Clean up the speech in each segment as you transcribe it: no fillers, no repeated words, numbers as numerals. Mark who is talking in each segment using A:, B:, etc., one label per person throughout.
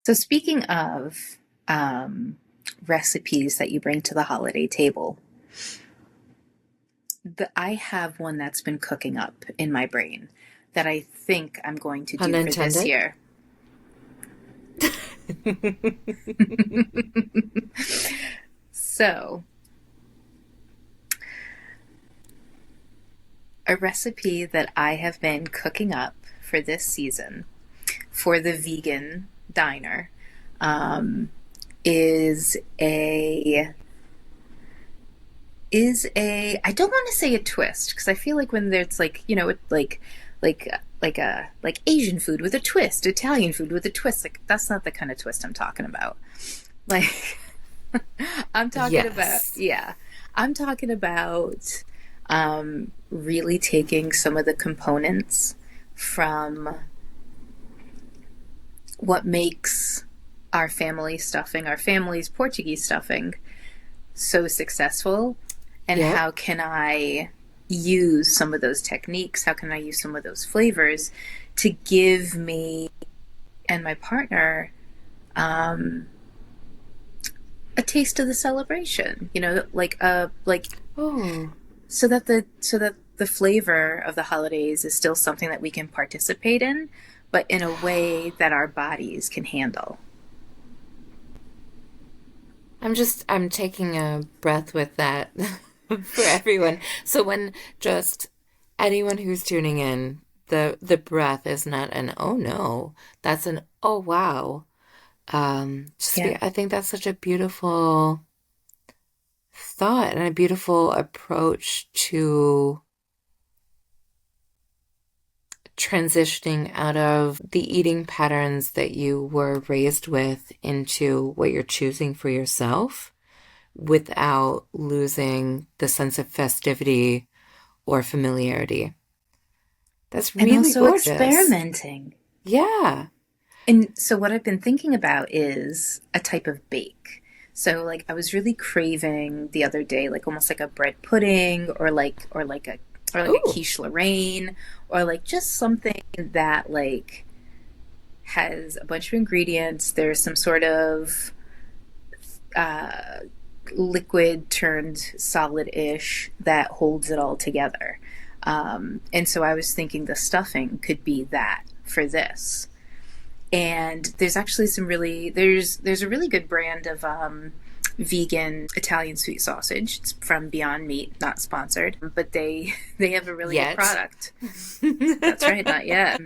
A: So speaking of recipes that you bring to the holiday table, I have one that's been cooking up in my brain that I think I'm going to
B: Pun
A: do for this
B: intended.
A: year. So, a recipe that I have been cooking up for this season for the vegan diner um, is a I don't want to say a twist because I feel like when there's like Asian food with a twist, Italian food with a twist, like that's not the kind of twist I'm talking about. Like I'm talking about
B: Yes.
A: yeah, I'm talking about really taking some of the components from what makes our family's Portuguese stuffing so successful, and
B: Yep.
A: how can I use some of those techniques, how can I use some of those flavors to give me and my partner um, a taste of the celebration,
B: Oh,
A: so that the flavor of the holidays is still something that we can participate in, but in a way that our bodies can handle.
B: I'm taking a breath with that for everyone. So when just anyone who's tuning in, the breath is not an oh no, that's an oh wow.
A: Yeah.
B: I think that's such a beautiful thought and a beautiful approach to transitioning out of the eating patterns that you were raised with into what you're choosing for yourself without losing the sense of festivity or familiarity. That's
A: And
B: really
A: also
B: gorgeous.
A: experimenting.
B: Yeah.
A: And so what I've been thinking about is a type of bake. So like I was really craving the other day, like almost like a bread pudding, or like a
B: Ooh,
A: quiche Lorraine, or like just something that like has a bunch of ingredients. There's some sort of uh, liquid turned solid-ish that holds it all together. And so I was thinking the stuffing could be that for this. And there's actually there's a really good brand of vegan Italian sweet sausage. It's from Beyond Meat, not sponsored, but they have a really good
B: yet.
A: product. That's right, not yet.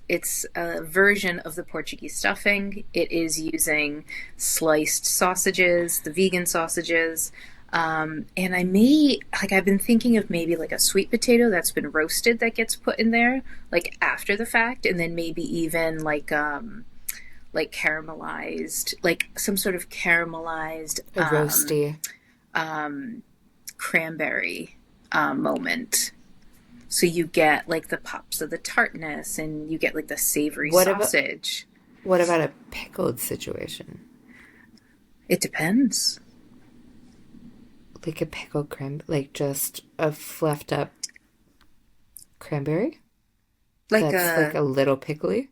A: It's a version of the Portuguese stuffing. It is using sliced sausages, the vegan sausages. And I've been thinking of maybe like a sweet potato that's been roasted that gets put in there, like after the fact, and then maybe even like caramelized, like some sort of caramelized
B: A roasty.
A: um, cranberry moment. So you get like the pops of the tartness, and you get like the savory
B: What about
A: sausage.
B: what about a pickled situation?
A: It depends.
B: Like a pickled like just a fluffed up cranberry
A: Like
B: that's like
A: a
B: a little pickly.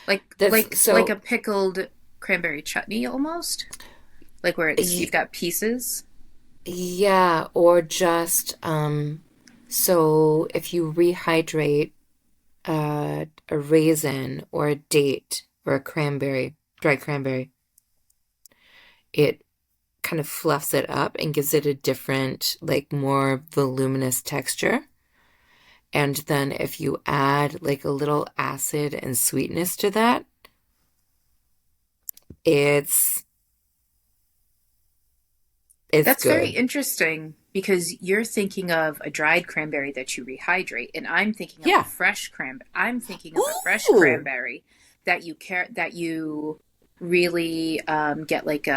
A: like a
B: So
A: pickled cranberry chutney almost. Like where it's you've
B: y-
A: got pieces.
B: yeah, or just so if you rehydrate a raisin or a date or a cranberry, dried cranberry, it kind of fluffs it up and gives it a different, like more voluminous texture. And then if you add like a little acid and sweetness to that, it's it's
A: That's very
B: good.
A: interesting because you're thinking of a dried cranberry that you rehydrate, and I'm thinking of a
B: Yeah.
A: fresh cranberry. I'm thinking of a fresh
B: Ooh,
A: cranberry that you really get like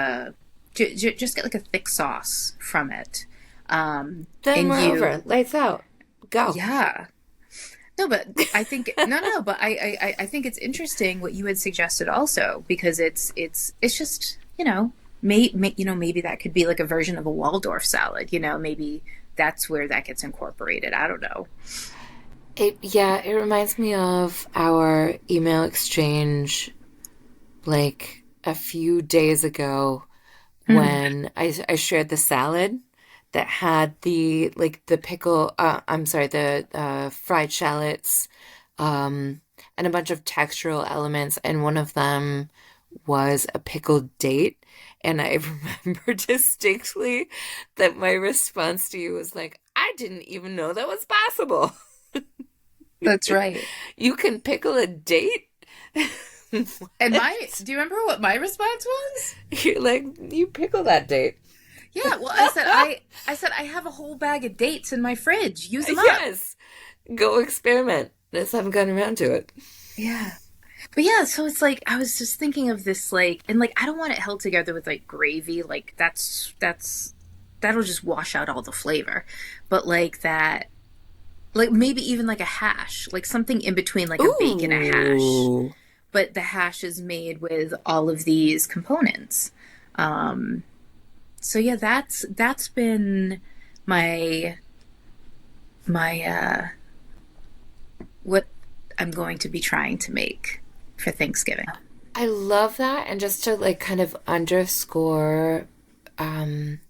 A: just get like a thick sauce from it.
B: then
A: And
B: we're over.
A: you
B: Lights out. Go.
A: Yeah. No, but I think no, but I think it's interesting what you had suggested also, because it's just maybe that could be like a version of a Waldorf salad. Maybe that's where that gets incorporated. I don't know.
B: Yeah, it reminds me of our email exchange like a few days ago
A: Mm,
B: when I shared the salad that had the like the pickle I'm sorry, the fried shallots and a bunch of textural elements, and one of them was a pickled date. And I remember distinctly that my response to you was like, I didn't even know that was possible.
A: that's right.
B: You can pickle a date?
A: And
B: What?
A: do you remember what my response was?
B: You're like, you pickle that date.
A: Yeah, well, I said I have a whole bag of dates in my fridge. Use them up.
B: Yes. Go experiment. Just haven't gotten around to it.
A: Yeah. But yeah, so it's like I was just thinking of this like and like I don't want it held together with like gravy, like that'll just wash out all the flavor. But like that like maybe even like a hash, like something in between like a bake and a hash.
B: Ooh.
A: But the hash is made with all of these components. So yeah, that's been my my what I'm going to be trying to make for Thanksgiving.
B: I love that. And just to like kind of underscore, um,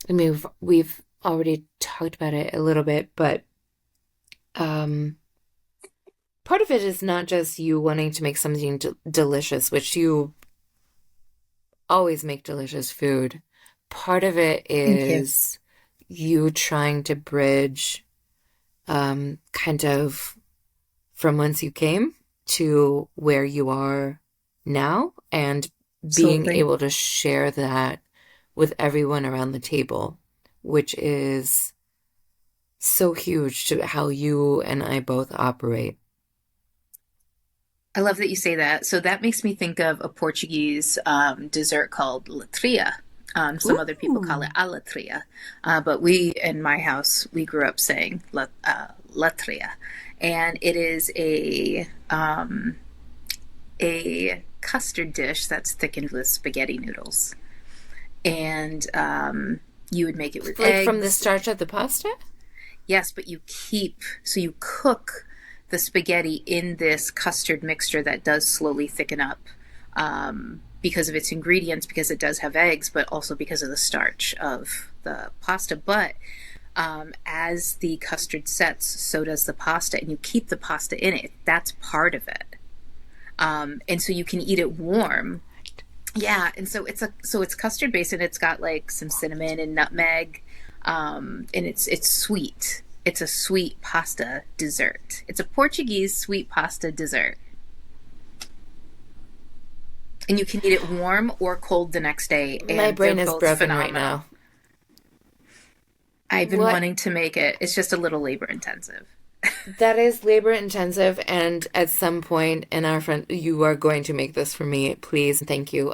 B: I mean, we've already talked about it a little bit, but um, part of it is not just you wanting to make something delicious, which you always make delicious food. Part of it
A: Thank you.
B: is you trying to bridge kind of from whence you came to where you are now and being
A: Absolutely.
B: able to share that with everyone around the table, which is so huge to how you and I both operate.
A: I love that you say that. So that makes me think of a Portuguese dessert called latria. Some other people call it
B: Ooh.
A: alatria, but we in my house we grew up saying latria, and it is a custard dish that's thickened with spaghetti noodles, and you would make it with
B: Like from the
A: eggs.
B: starch of the pasta?
A: Yes, but you cook the spaghetti in this custard mixture that does slowly thicken up because of its ingredients, because it does have eggs, but also because of the starch of the pasta. But as the custard sets, so does the pasta, and you keep the pasta in it. That's part of it, and so you can eat it warm. Yeah, and so it's custard based, and it's got like some cinnamon and nutmeg, and it's sweet. It's a sweet pasta dessert. It's a Portuguese sweet pasta dessert, and you can eat it warm or cold the next day,
B: My
A: and they're
B: brain is
A: both
B: broken right
A: phenomenal.
B: now.
A: I've been
B: What?
A: wanting to make it. It's just a little labor intensive.
B: That is labor intensive, and at some point in our front, you are going to make this for me, please. Thank you.